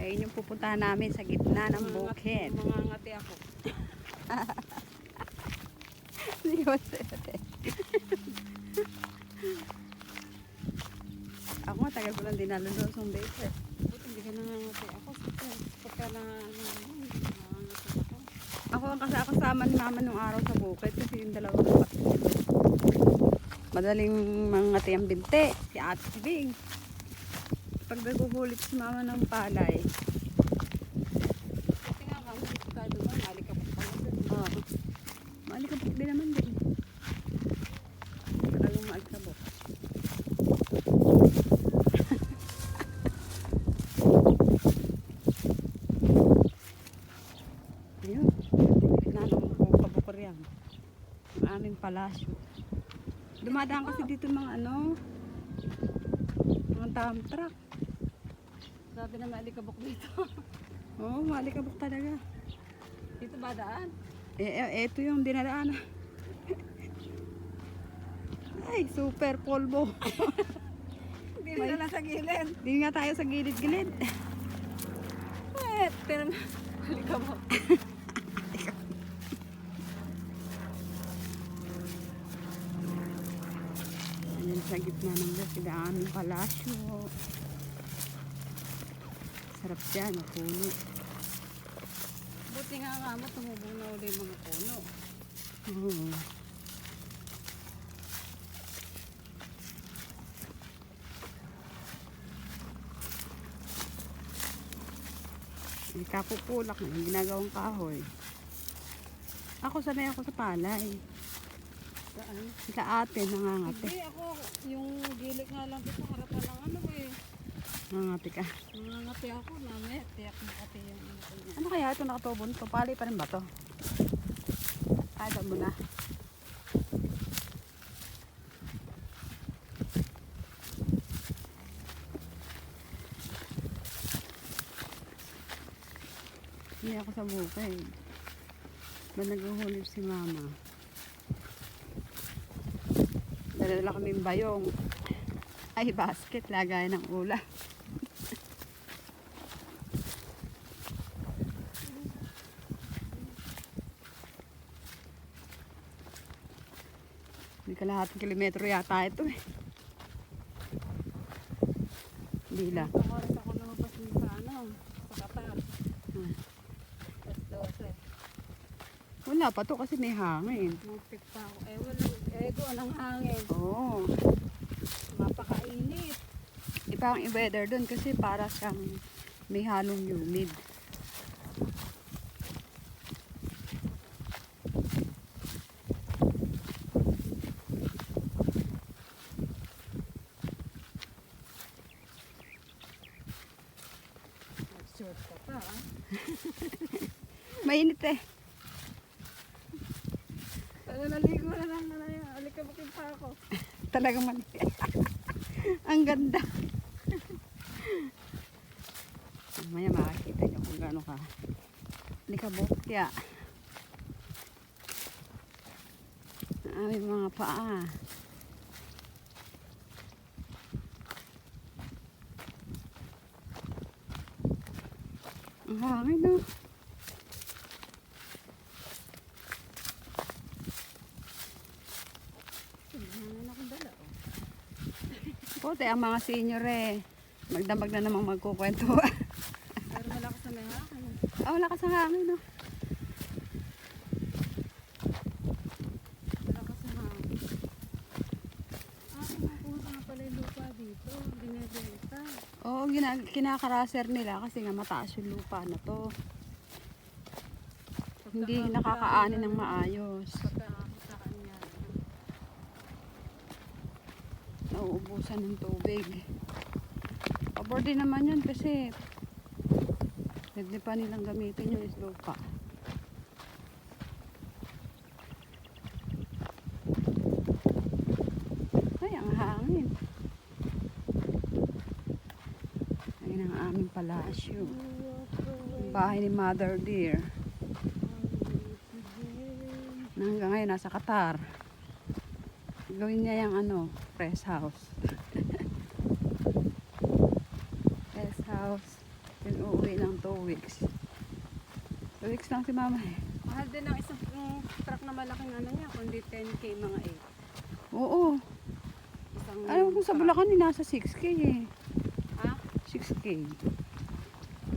Ayun yung pupuntahan namin sa gitna ng bukid. Mangangati ako. Hindi ko sete. Ako nga, tagal ko lang din nalulosong beses. Buti hindi ka nangangati ako. Pagka nangangati ako. Ako ang kasama ni mama nung araw sa bukid kasi yung dalawang kapatid. Madaling mangati ang binte, si Ate Bing. Pag naguhulit si mama ng palay. Kasi nga kami dito tayo doon. Malikabok pa doon. Oh. Maalikabok din naman din. Talagang maalikabok. Ayun. Gitna ng kabukor yan. Ang aming palasyo. Dumadaan kasi dito mga mga dump truck. Sabi na malikabok dito. Oo, maalikabok talaga. Dito ba daan? Eto yung dinadaan. Ay, super polvo. Hindi na lang sa gilid. Hindi nga tayo sa gilid-gilid. Pero malikabok. Ayan sa gitna ng bukid ang aming palasyo. Sarap yan, mapuno. Buti nga mo, tumubong na uli yung mga puno. Oo. May kapupulak na yung ginagawang kahoy. Ako sanay ako sa palay. Saan? Sa atin, nangangati. Hindi, ako, yung gilid nga lang dito, harapan ng eh. Nangangati ka. Nangangati ako, namaya, tiyak makati yung ano ko niya. Ano kaya ito nakatubon to? Palay pa rin ba to? Ay, daan mo na. Hindi ako sa bukid. Ba naghuhulip si mama. Dala kaming bayong. Ay, basket. Lagay ng ulam. May kalahating kilometro yata ito eh. Hindi lang. Oras ako lumabas din sa sa Qatar. Hmm. Tapos 12. Wala pa to kasi may hangin. Mupit pa ako. Ego, ng hangin. Oo. Mapakainit. Iba ang weather doon kasi para siyang may halong humid. Short ka pa, ah. Mainit eh. Naligo na lang na yan. Alikabukin pa ako. Talagang mali. Ang ganda. Mamaya makakita nyo kung gaano ka. Likabokya. Ang aming mga paa. Ang hangin no. Hangin akong dala, oh. Puti ang mga senior eh. Magdamag na namang magkukwento. Pero malakas na may hangin. Wala ka sa hangin no. Malakas na hangin. Kumukuha nga pala yung lupa dito. Binibenta. Oo, kinakaraser nila kasi nga mataas yung lupa na to. Hindi nakakaanin ng maayos. Pagkakakitaan niya. Nauubusan ng tubig. Pabor din naman yun kasi pwede pa nilang gamitin yung lupa. Ay, ang hangin. Ayun ang aming palasyo. Ang bahay ni Mother Dear. Na hanggang ngayon nasa Qatar. Gawin niya yung press house. Press house. Then uuwi ng 2 weeks. 2 weeks lang si mama eh. Mahal din ang isang truck na malaking ano niya, kundi 10K mga 8. Oo. Isang Alam ko sa truck. Bulacan eh, nasa 6K eh. Ha? 6K.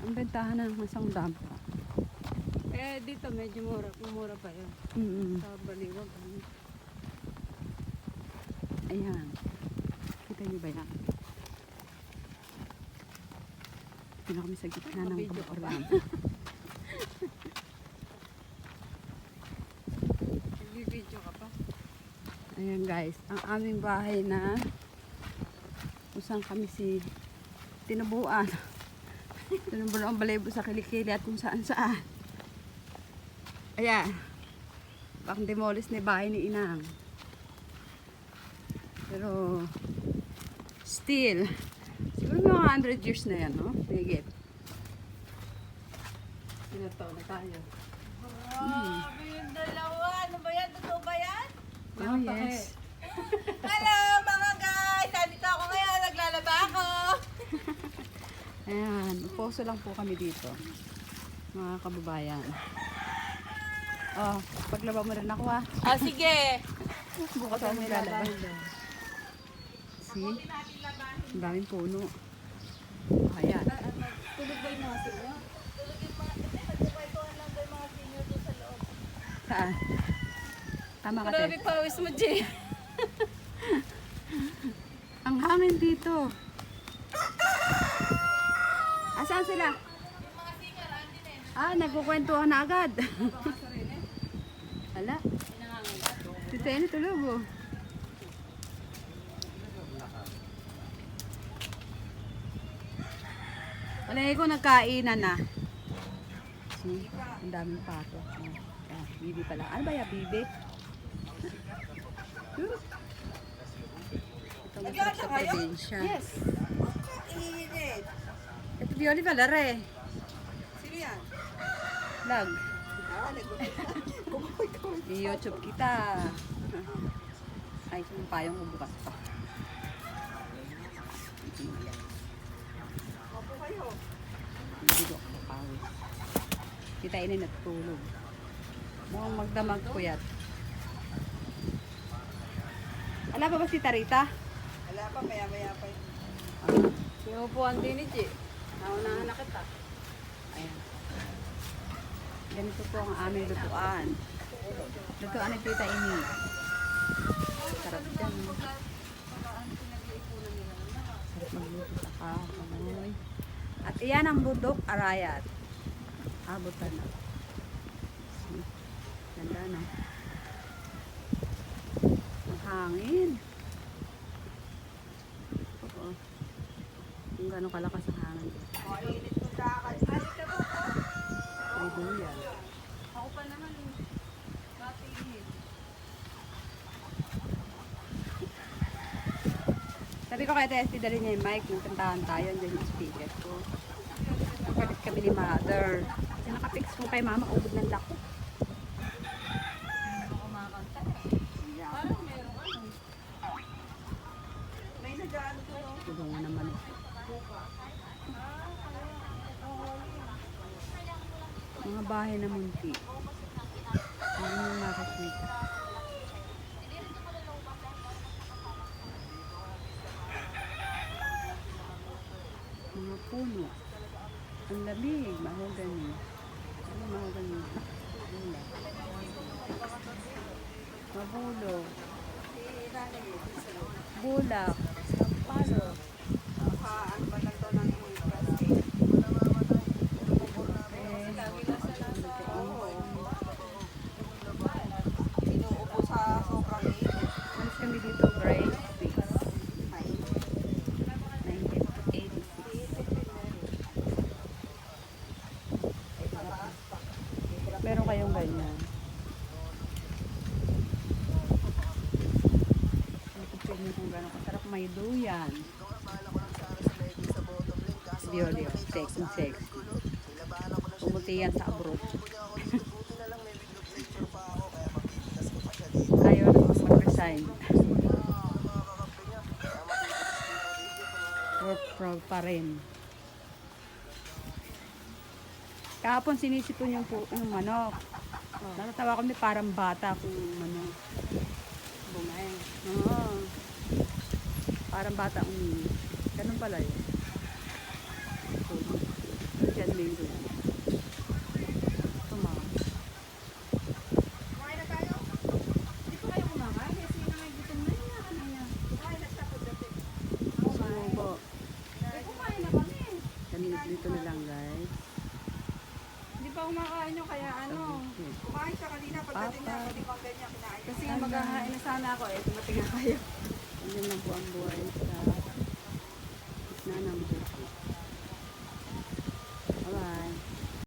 Ang bentahan ng isang dump. Eh dito medyo mura pa yun. Sa Baliwag. Ano. Ayan. Kita niyo ba yan? Ito na kami sa gitna ng Video ka ba? Bulacan. Nag-video ka pa? Ayan guys, ang aming bahay na kung saan kami tinubuan. Tinubuan ang balaybo sa kilikili at kung saan saan. Ayan. Bak demolish na yung bahay ni Inang. Pero still, siguro mga 100 years na yan, no? Higit. Pinataw na tayo. Grabe yung dalawa. Ano ba yan? Totoo ba yan? Oh, yes. Hello mga guys! Nandito ako ngayon. Naglalaba ako. Ayan, poso lang po kami dito. Mga kababayan. Oh, paglaba mo rin ako ah. Ah, sige. Bukas ako nilalaba. See? Ang daming puno. Ayan. Tulog ba yung mga sila? Saan? Tama ka, Grabe Tess. pawis mo, Jay. Ang hangin dito. Asaan sila? Ah, nagkukwentuhan na agad. Hala. Si Tenny tulog oh. Palagi ko nagkainan na. See? Ang daming pato. Ah, bibi pala. Ano ba yan, bibi? Ito masarap sa probinsya. Yes. Init. Ito Bioli Valare. Sino yan? Vlog. Ah, I-YouTube kita. Ay, yung payong ko bukas pa. Opo kayo. Hindi ko ako pawis. Kita ini natutulog. Mukhang magdamag ko yat. Wala pa ba si Tarita? Wala pa, maya-maya pa yun. Sinupuan din ni Jay. Naunahan na kita. Ayan. Ganito po ang aming lutuan. Lutuan ng tita ini. Sarap dyan. Sarap magluto sa kahoy. At iyan ang bundok arayat. Abutan na. Ganda na. Ang hangin. Oo. Kung gano'ng kalakas ang hangin. Oh, init mo sa akin. Alit ka po. May duyan. Ako pa naman. Matingin. Sabi ko kay Tessie, dali niya yung mic, nung kantahan tayo, andyan yung speaker ko. Nagpalit kami ni mother. Kasi nakapix ko kay mama, ubod ng lako. May nag-ano ko. Tulungan naman. Mga bahay na munti. Ano yung nakakita? Mga puno. Ang lamig, mahogany. Ano mahogany? Bula. Mabulo. Bulak. Sampalo. Ano ba lang daw ng plastic? Inuupo sa sobrang init. Malis kami dito, Grace. 1986. Meron kayong ganyan. Ipipin nyo kung gano'n kasarap may duyan. Biolio, sex. Pumuti yan sa abroad. Ayaw na mag-resign. Work proud pa rin. Kahapon sinisipon yung manok. Oh. Natatawa kami parang bata kung manok. Bumay. Oo. Parang bata ganun pala yun. Yan linggo yan. Tumama. Kumain na tayo? Hindi pa kayo kumakain kasi na may gutom na yun. Kanina. Kumain na siya pagdating. Subo. Eh, kumain na kami. Dito na lang guys. Hindi pa kumakain nyo kaya ano. Okay. Kumain siya kanina pagdating niya. Pwede kong ganyan kinain. Kasi nga maghahain na sana ako eh. Tumating nga kayo. Andyan lang po ang buhay sa gitna ng